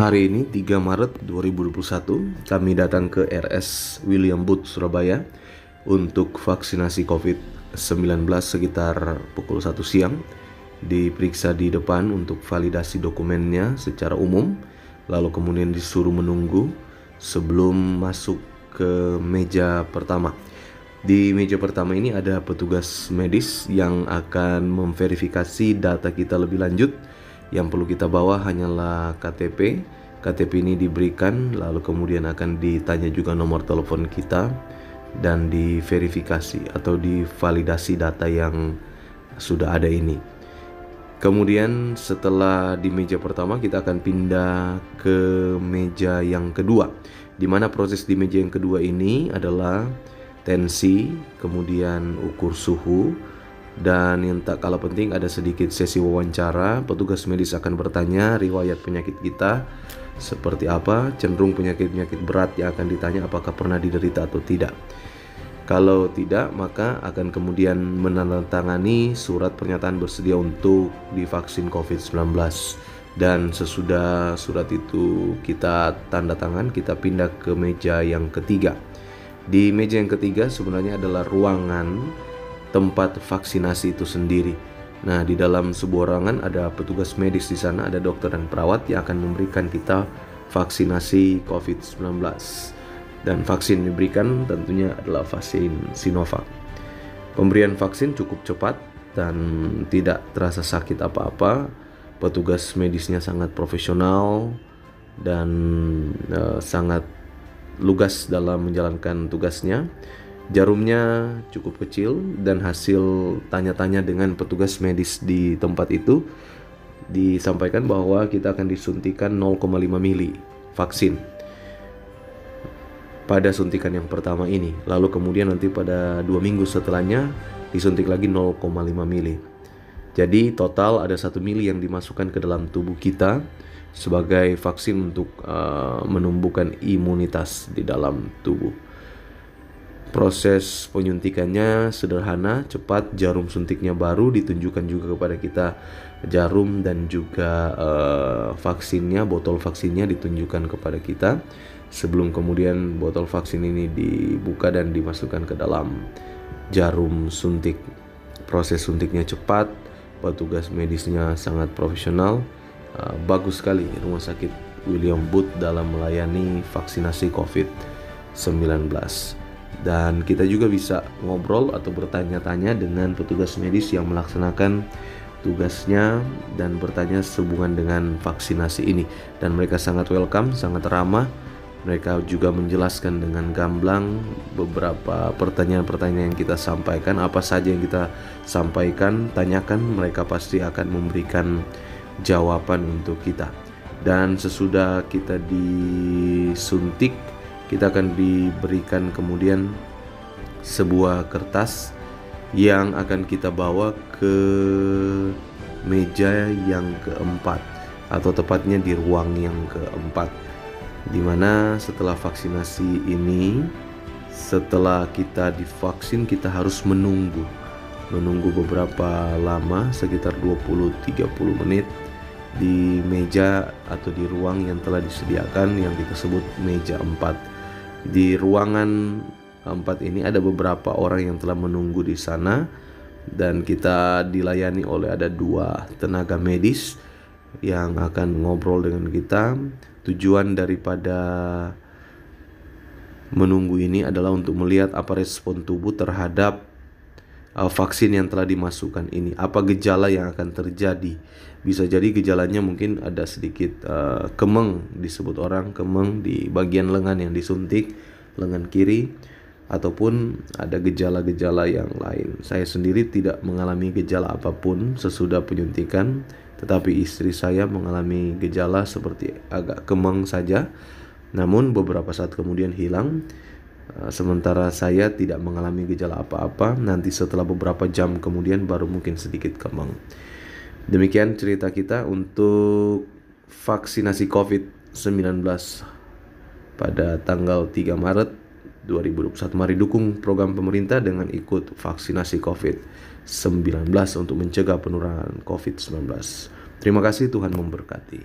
Hari ini 3 Maret 2021 kami datang ke RS William Booth Surabaya untuk vaksinasi COVID-19 sekitar pukul 1 siang. Diperiksa di depan untuk validasi dokumennya secara umum, lalu kemudian disuruh menunggu sebelum masuk ke meja pertama. Di meja pertama ini ada petugas medis yang akan memverifikasi data kita lebih lanjut. Yang perlu kita bawa hanyalah KTP. KTP ini diberikan, lalu kemudian akan ditanya juga nomor telepon kita dan diverifikasi atau divalidasi data yang sudah ada ini. Kemudian setelah di meja pertama kita akan pindah ke meja yang kedua, di mana proses di meja yang kedua ini adalah tensi, kemudian ukur suhu, dan yang tak kalah penting ada sedikit sesi wawancara. Petugas medis akan bertanya riwayat penyakit kita seperti apa, cenderung penyakit-penyakit berat yang akan ditanya apakah pernah diderita atau tidak. Kalau tidak, maka akan kemudian menandatangani surat pernyataan bersedia untuk divaksin COVID-19. Dan sesudah surat itu kita tanda tangan, kita pindah ke meja yang ketiga. Di meja yang ketiga sebenarnya adalah ruangan tempat vaksinasi itu sendiri. Nah, di dalam sebuah ruangan ada petugas medis di sana, ada dokter dan perawat yang akan memberikan kita vaksinasi COVID-19. Dan vaksin yang diberikan tentunya adalah vaksin Sinovac. Pemberian vaksin cukup cepat dan tidak terasa sakit apa-apa. Petugas medisnya sangat profesional dan sangat lugas dalam menjalankan tugasnya. Jarumnya cukup kecil dan hasil tanya-tanya dengan petugas medis di tempat itu disampaikan bahwa kita akan disuntikan 0,5 mili vaksin pada suntikan yang pertama ini. Lalu kemudian nanti pada 2 minggu setelahnya disuntik lagi 0,5 mili. Jadi total ada 1 mili yang dimasukkan ke dalam tubuh kita sebagai vaksin untuk menumbuhkan imunitas di dalam tubuh. Proses penyuntikannya sederhana, cepat. Jarum suntiknya baru, ditunjukkan juga kepada kita jarum dan juga vaksinnya, botol vaksinnya ditunjukkan kepada kita. Sebelum kemudian botol vaksin ini dibuka dan dimasukkan ke dalam jarum suntik. Proses suntiknya cepat, petugas medisnya sangat profesional. Bagus sekali Rumah Sakit William Booth dalam melayani vaksinasi COVID-19. Dan kita juga bisa ngobrol atau bertanya-tanya dengan petugas medis yang melaksanakan tugasnya dan bertanya sehubungan dengan vaksinasi ini. Dan mereka sangat welcome, sangat ramah. Mereka juga menjelaskan dengan gamblang beberapa pertanyaan-pertanyaan yang kita sampaikan. Apa saja yang kita sampaikan, tanyakan, mereka pasti akan memberikan jawaban untuk kita. Dan sesudah kita disuntik, kita akan diberikan kemudian sebuah kertas yang akan kita bawa ke meja yang keempat, atau tepatnya di ruang yang keempat, dimana setelah vaksinasi ini, setelah kita divaksin, kita harus menunggu beberapa lama, sekitar 20-30 menit di meja atau di ruang yang telah disediakan yang kita sebut meja 4. Di ruangan 4 ini ada beberapa orang yang telah menunggu di sana, dan kita dilayani oleh ada 2 tenaga medis yang akan ngobrol dengan kita. Tujuan daripada menunggu ini adalah untuk melihat apa respon tubuh terhadap vaksin yang telah dimasukkan ini, apa gejala yang akan terjadi. Bisa jadi gejalanya mungkin ada sedikit kemeng, disebut orang kemeng di bagian lengan yang disuntik, lengan kiri, ataupun ada gejala-gejala yang lain. Saya sendiri tidak mengalami gejala apapun sesudah penyuntikan, tetapi istri saya mengalami gejala seperti agak kemeng saja, namun beberapa saat kemudian hilang. Sementara saya tidak mengalami gejala apa-apa. Nanti setelah beberapa jam kemudian baru mungkin sedikit kemeng. Demikian cerita kita untuk vaksinasi COVID-19 pada tanggal 3 Maret 2021. Mari dukung program pemerintah dengan ikut vaksinasi COVID-19 untuk mencegah penularan COVID-19. Terima kasih, Tuhan memberkati.